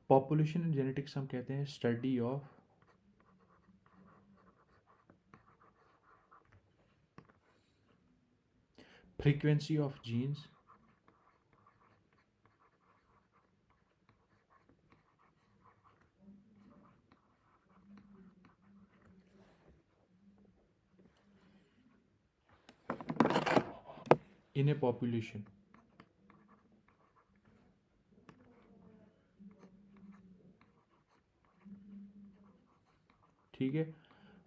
Population genetics हम कहते हैं study of frequency of genes in a population. ठीक है,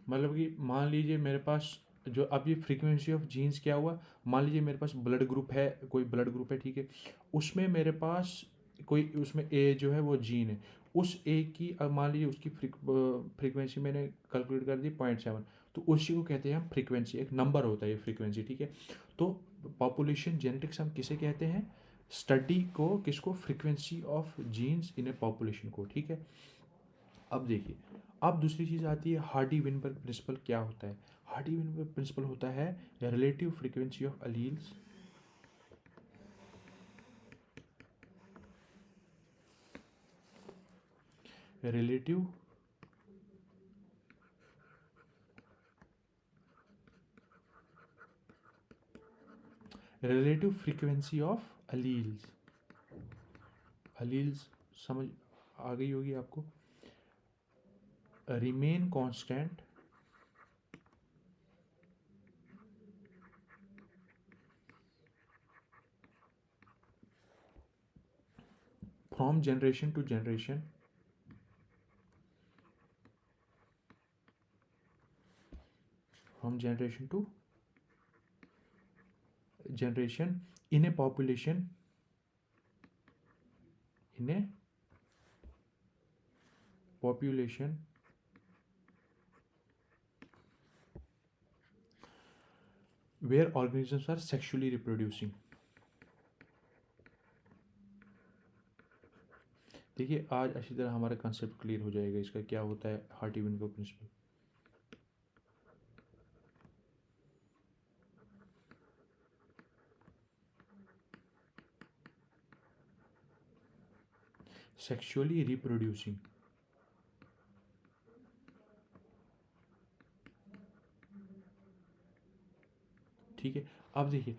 मतलब कि मान लीजिए मेरे पास जो अब ये फ्रीक्वेंसी ऑफ जीन्स क्या हुआ, मान लीजिए मेरे पास ब्लड ग्रुप है, कोई ब्लड ग्रुप है, ठीक है, उसमें मेरे पास कोई उसमें ए जो है वो जीन है, उस ए की अब मान लीजिए उसकी फ्रीक्वेंसी मैंने कैलकुलेट कर दी 0.7, तो उसी को कहते हैं हम फ्रीक्वेंसी, एक नंबर होता है ये फ्रीक्वेंसी, ठीक है। तो पॉपुलेशन जेनेटिक्स हम किसे कहते हैं, स्टडी को, किसको, frequency of genes in a population को, ठीक है। अब देखिए, अब दूसरी चीज़ आती है हार्डी विनबर्ग प्रिंसिपल। क्या होता है हार्डी विनबर्ग प्रिंसिपल? होता है relative frequency of alleles, relative relative frequency of alleles. Alleles समझ आ गई होगी आपको। Remain constant from generation to generation, from generation to generation in a population, in a population where organisms are sexually reproducing। देखिए आज अच्छी तरह हमारा कंसेप्ट क्लियर हो जाएगा इसका, क्या होता है hearty Weinberg principal. Sexually reproducing, ठीक है। अब देखिए,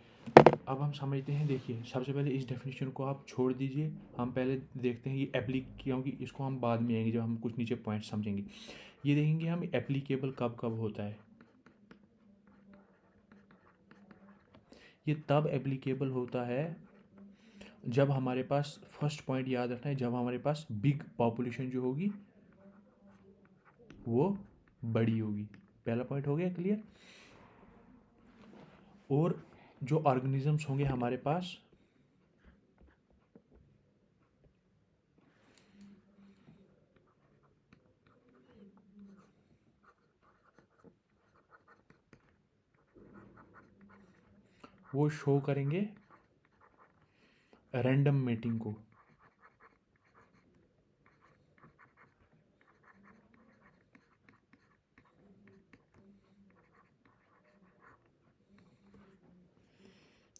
अब हम समझते हैं, देखिए सबसे पहले इस डेफिनेशन को आप छोड़ दीजिए, हम पहले देखते हैं ये एप्लीक, क्योंकि इसको हम बाद में आएंगे जब हम कुछ नीचे पॉइंट समझेंगे। ये देखेंगे हम एप्लीकेबल कब कब होता है। ये तब एप्लीकेबल होता है जब हमारे पास, फर्स्ट पॉइंट याद रखना है, जब हमारे पास बिग पॉपुलेशन जो होगी वो बड़ी होगी। पहला पॉइंट हो गया क्लियर। और जो ऑर्गेनिजम्स होंगे हमारे पास, वो शो करेंगे रैंडम मेटिंग को।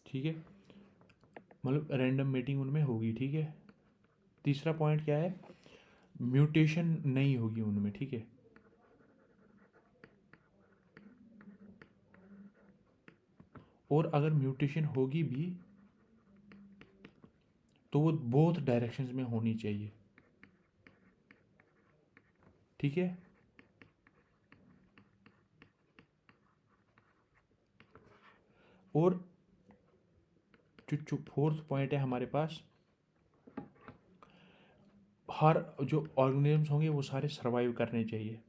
ठीक है, मतलब रैंडम मेटिंग उनमें होगी, ठीक है। तीसरा पॉइंट क्या है, म्यूटेशन नहीं होगी उनमें, ठीक है। और अगर म्यूटेशन होगी भी तो वो बोथ डायरेक्शंस में होनी चाहिए, ठीक है। और जो फोर्थ पॉइंट है हमारे पास, हर जो ऑर्गेनिजम्स होंगे वो सारे सर्वाइव करने चाहिए।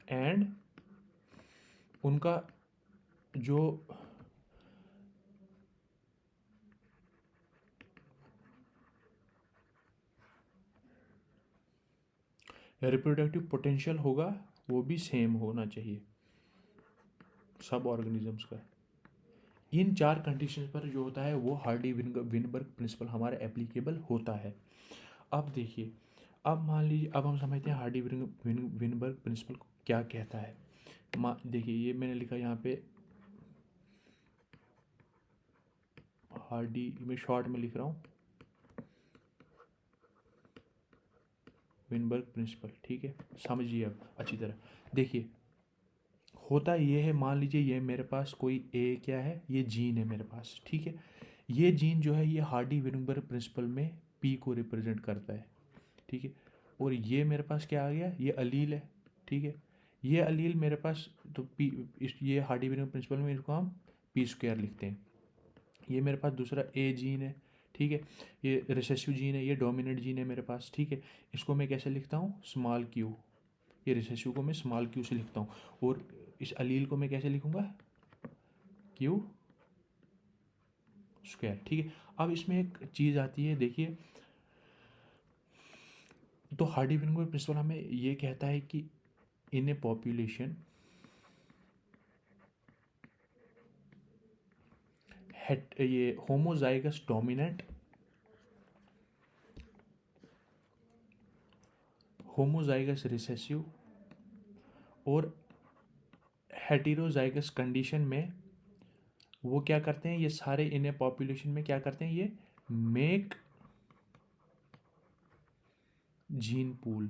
एंड उनका जो रिप्रोडक्टिव पोटेंशियल होगा वो भी सेम होना चाहिए सब ऑर्गेनिजम्स का। इन चार कंडीशंस पर जो होता है वो हार्डी विनबर्ग प्रिंसिपल हमारा एप्लीकेबल होता है। अब देखिए, अब मान लीजिए, अब हम समझते हैं हार्डी विनबर्ग प्रिंसिपल क्या कहता है। देखिए ये मैंने लिखा यहाँ पे, हार्डी में शॉर्ट में लिख रहा हूँ, विनबर्ग प्रिंसिपल, ठीक है। समझिए अब अच्छी तरह, देखिए होता ये है, मान लीजिए ये मेरे पास कोई ए क्या है, ये जीन है मेरे पास, ठीक है। ये जीन जो है ये हार्डी विनबर्ग प्रिंसिपल में पी को रिप्रेजेंट करता है, ठीक है। और ये मेरे पास क्या आ गया, ये अलील है, ठीक है। ये अलील मेरे पास, तो पी ये हार्डी विनबर्ग प्रिंसिपल में इसको हम पी स्क्वायर लिखते हैं। ये मेरे पास दूसरा ए जीन है, ठीक है। ये रिसेसिव जीन है, ये डोमिनेंट जीन है मेरे पास, ठीक है। इसको मैं कैसे लिखता हूँ, स्मॉल क्यू, ये रिसेसिव को मैं स्मॉल क्यू से लिखता हूँ। और इस अलील को मैं कैसे लिखूँगा, क्यू स्क्वायर, ठीक है। अब इसमें एक चीज़ आती है, देखिए, तो हार्डी विनबर्ग प्रिंसिपल हमें ये कहता है कि इन ए पॉपुलेशन ये होमोजाइगस डोमिनेंट, होमोजाइगस रिसेसिव और हेटेरोजाइगस कंडीशन में वो क्या करते हैं, ये सारे इन ए पॉपुलेशन में क्या करते हैं, ये मेक जीन पूल,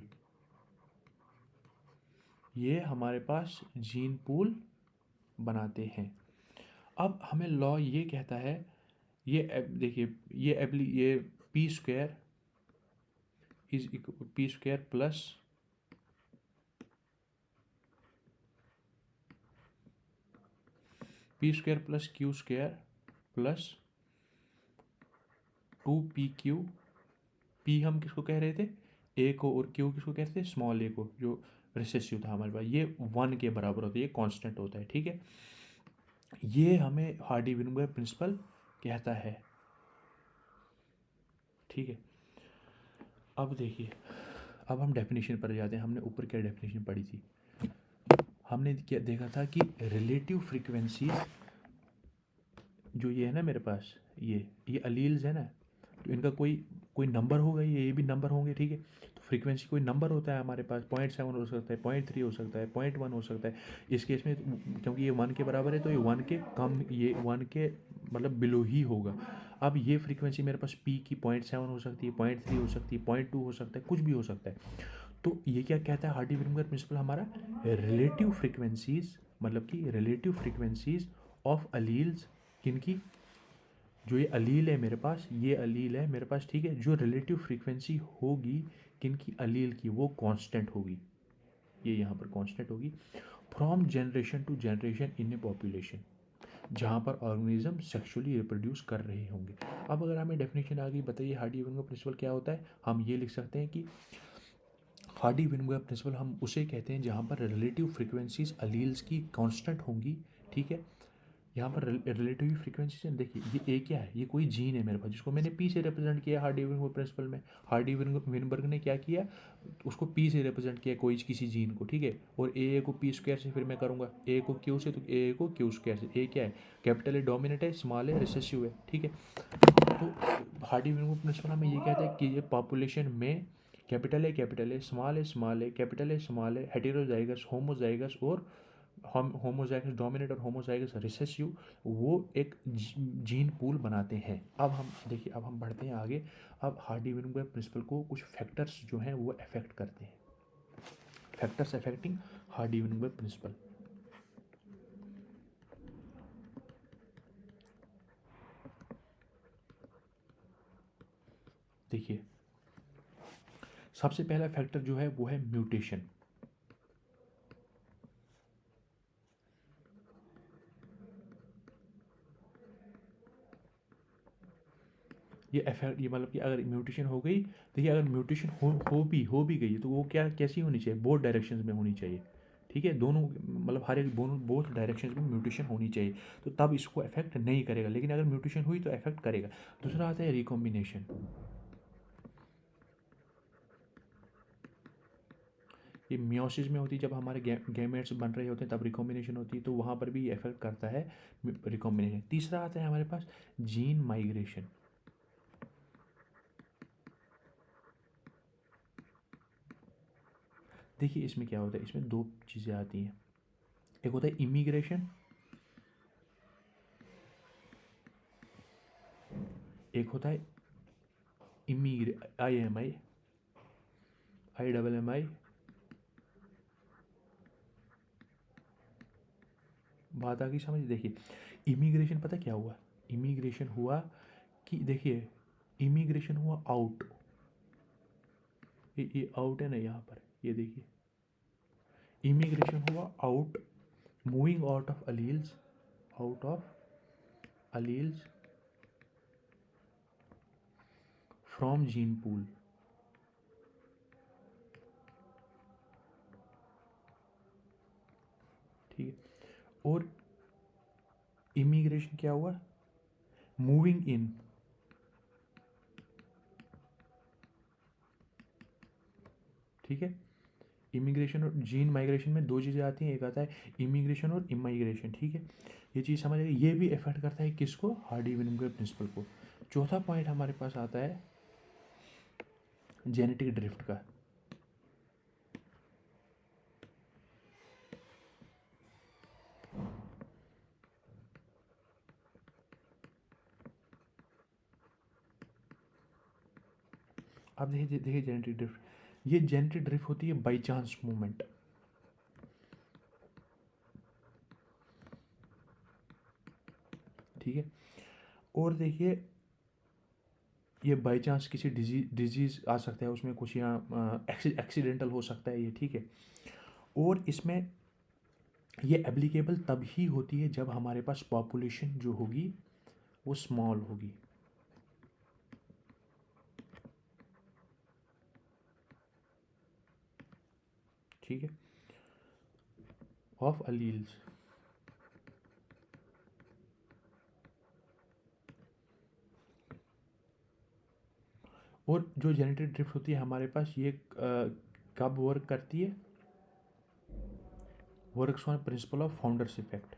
ये हमारे पास जीन पूल बनाते हैं। अब हमें लॉ ये कहता है, ये देखिए, ये P square is P square plus P square plus Q square plus 2pq, P हम किसको कह रहे थे, ए को, और क्यू किसको कहते थे, स्मॉल ए को, जो रिसेसिव था हमारे पास, ये 1 के बराबर होता है, ये कांस्टेंट होता है, ठीक है। ये हमें हार्डी विनबर्ग प्रिंसिपल कहता है, ठीक है। अब देखिए, अब हम डेफिनेशन पर जाते हैं। हमने ऊपर क्या डेफिनेशन पढ़ी थी, हमने क्या देखा था कि रिलेटिव फ्रीक्वेंसीज जो ये है ना मेरे पास, ये अलील्स है ना, तो इनका कोई कोई नंबर होगा, ये भी नंबर होंगे, ठीक है। तो फ्रीक्वेंसी कोई नंबर होता है हमारे पास, 0.7 हो सकता है, 0.3 हो सकता है, 0.1 हो सकता है। इस केस में क्योंकि ये 1 के बराबर है, तो ये 1 के कम, ये 1 के मतलब बिलो ही होगा। अब ये फ्रीक्वेंसी मेरे पास पी की 0.7 हो सकती है, 0.3 हो सकती है, 0.2 हो सकता है, कुछ भी हो सकता है। तो ये क्या कहता है हार्डी विनबर्ग प्रिंसिपल, हमारा रिलेटिव फ्रीक्वेंसीज, मतलब कि रिलेटिव फ्रीक्वेंसीज ऑफ अलील्स, किनकी, जो ये अलील है मेरे पास, ये अलील है मेरे पास, ठीक है। जो रिलेटिव फ्रीक्वेंसी होगी किनकी, अलील की, वो कांस्टेंट होगी, ये यहाँ पर कांस्टेंट होगी from generation to generation in a population, जहाँ पर ऑर्गेनिज्म सेक्सुअली रिप्रोड्यूस कर रहे होंगे। अब अगर हमें डेफिनेशन आ गई, बताइए हार्डी विनबर्ग प्रिंसिपल क्या होता है। हम ये लिख सकते हैं कि हार्डी विनबर्ग प्रिंसिपल हम उसे कहते हैं जहाँ पर रिलेटिव फ्रीक्वेंसीज अलील्स की कांस्टेंट होंगी, ठीक है। यहाँ पर रिलेटिव फ्रीक्वेंसी, देखिए ये ए क्या है, ये कोई जीन है मेरे पास, जिसको मैंने पी से रिप्रेजेंट किया हार्डी विनबर्ग प्रिंसिपल में। हार्डी विनबर्ग ने क्या किया, उसको पी से रिप्रेजेंट किया कोई किसी जीन को, ठीक है। और ए को पी स्क्वायर से फिर मैं करूँगा, ए को क्यू से, तो ए को क्यू स्क्वायर से। ए क्या है, कैपिटल ए डोमिनेट है, स्मॉल है रिसेसिव है, ठीक है। तो हार्डी विनबर्ग प्रिंसिपल हमें ये कहता है कि ये पॉपुलेशन में कैपिटल है, स्मॉल है, कैपिटल है, स्मॉल है, हेटेरोजाइगस, होमोजाइगस और होमोजाइगस डोमिनेट और होमोजाइगस रिसेसिव, वो एक जीन पूल बनाते हैं। अब हम देखिए, अब हम बढ़ते हैं आगे। अब हार्डी विनबर्ग प्रिंसिपल को कुछ फैक्टर्स जो हैं वो अफेक्ट करते हैं, factors affecting Hardy Weinberg principal. देखिए, सबसे पहला फैक्टर जो है वो है म्यूटेशन। ये मतलब कि अगर म्यूटेशन हो गई, देखिए अगर म्यूटेशन हो भी गई तो वो क्या कैसी होनी चाहिए, बोथ डायरेक्शंस में होनी चाहिए, ठीक है। दोनों मतलब हर एक दोनों बोथ डायरेक्शंस में म्यूटेशन होनी चाहिए, तो तब इसको अफेक्ट नहीं करेगा। लेकिन अगर म्यूटेशन हुई तो अफेक्ट करेगा। दूसरा आता है रिकॉम्बिनेशन। ये मियोसिस में होती है, जब हमारे गैमेट्स बन रहे होते हैं तब रिकॉम्बिनेशन होती है, तो वहाँ पर भी अफेक्ट करता है रिकॉम्बिनेशन। तीसरा आता है हमारे पास जीन माइग्रेशन। देखिए इसमें क्या होता है, इसमें दो चीज़ें आती हैं, एक होता है इमिग्रेशन, एक होता है IMI, IMMI, बात आ गई समझ। देखिए इमिग्रेशन पता क्या हुआ, इमिग्रेशन हुआ कि देखिए इमिग्रेशन हुआ आउट, ये आउट है ना यहाँ पर, ये देखिए इमिग्रेशन हुआ out, moving out of alleles, out of alleles from gene pool. ठीक है, और इमिग्रेशन क्या हुआ, मूविंग इन, ठीक है। इमिग्रेशन और जीन माइग्रेशन में दो चीज़ें आती हैं, एक आता है इमिग्रेशन और इमाइग्रेशन, ठीक है। ये चीज़ समझ आएगी, ये भी इफेक्ट करता है किसको, हार्डी-विलियम के प्रिंसिपल को। चौथा पॉइंट हमारे पास आता है जेनेटिक ड्रिफ्ट का। अब देखिए देखिए जेनेटिक ड्रिफ्ट, ये जेनेटिक ड्रिफ्ट होती है बाई चांस मूवमेंट, ठीक है। और देखिए ये बाई चांस किसी डिजीज़ आ सकता है उसमें कुछ, यहाँ एक्सीडेंटल हो सकता है ये, ठीक है। और इसमें ये एप्लीकेबल तब ही होती है जब हमारे पास पॉपुलेशन जो होगी वो स्मॉल होगी, ठीक है, ऑफ अलील्स। और जो जेनेटिक ड्रिफ्ट होती है हमारे पास, ये कब वर्क करती है, works on principle of founders effect.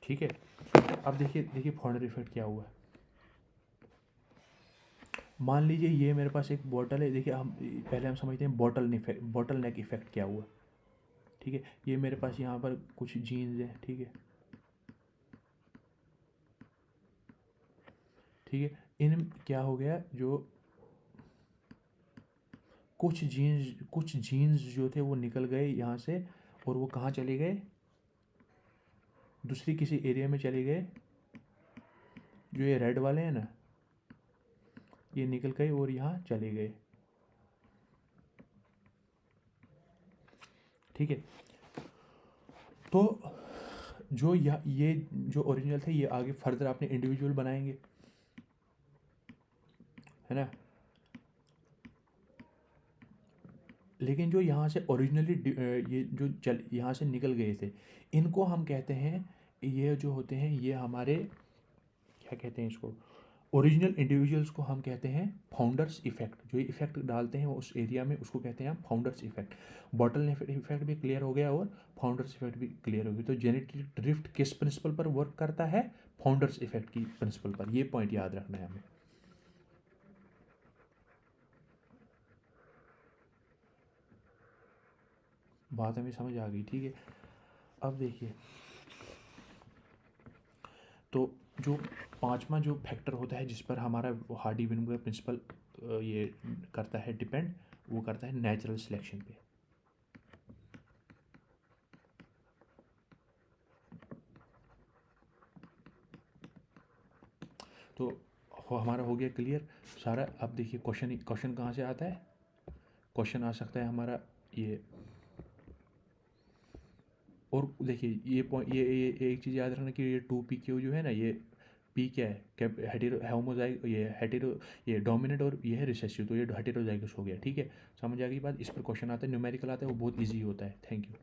ठीक है, अब देखिए देखिए फाउंडर इफेक्ट क्या हुआ है। मान लीजिए ये मेरे पास एक बॉटल है, देखिए हम पहले हम समझते हैं बॉटल नेक इफेक्ट क्या हुआ, ठीक है। ये मेरे पास यहाँ पर कुछ जीन्स है, ठीक है, ठीक है। इन क्या हो गया, जो कुछ जीन्स जो थे वो निकल गए यहाँ से, और वो कहाँ चले गए, दूसरी किसी एरिया में चले गए। जो ये रेड वाले हैं ना, ये निकल गए और यहाँ चले गए, ठीक है। तो जो ये जो ओरिजिनल थे ये आगे फर्दर अपने इंडिविजुअल बनाएंगे, है ना। लेकिन जो यहाँ से ओरिजिनली ये जो चल यहाँ से निकल गए थे, इनको हम कहते हैं, ये जो होते हैं ये हमारे क्या कहते हैं इसको, ओरिजिनल इंडिविजुअल्स को हम कहते हैं फाउंडर्स इफेक्ट। जो ये इफेक्ट डालते हैं उस एरिया में उसको कहते हैं हम फाउंडर्स इफेक्ट। बॉटल इफेक्ट भी क्लियर हो गया और फाउंडर्स इफेक्ट भी क्लियर हो गई। तो जेनेटिक ड्रिफ्ट किस प्रिंसिपल पर वर्क करता है, फाउंडर्स इफेक्ट की प्रिंसिपल पर। ये पॉइंट याद रखना है हमें। बात हमें समझ आ गई, ठीक है। अब देखिए, तो जो पांचवा जो फैक्टर होता है जिस पर हमारा हार्डी-विलियम का प्रिंसिपल ये करता है डिपेंड, वो करता है नेचुरल सिलेक्शन पे। तो हमारा हो गया क्लियर सारा। अब देखिए क्वेश्चन कहाँ से आता है, क्वेश्चन आ सकता है हमारा ये। और देखिए ये पॉइंट, ये एक चीज़ याद रखना कि ये 2PQ जो है ना, ये पी क्या है, कैप हेटेरो होमोजाइग, ये हेटेरो, ये डोमिनेंट और ये है रिसेसिव, तो ये हेटेरोजाइगस हो गया, ठीक है। समझ आ गई बात। इस पर क्वेश्चन आता है, न्यूमेरिकल आता है, वो बहुत ईजी होता है। Thank you.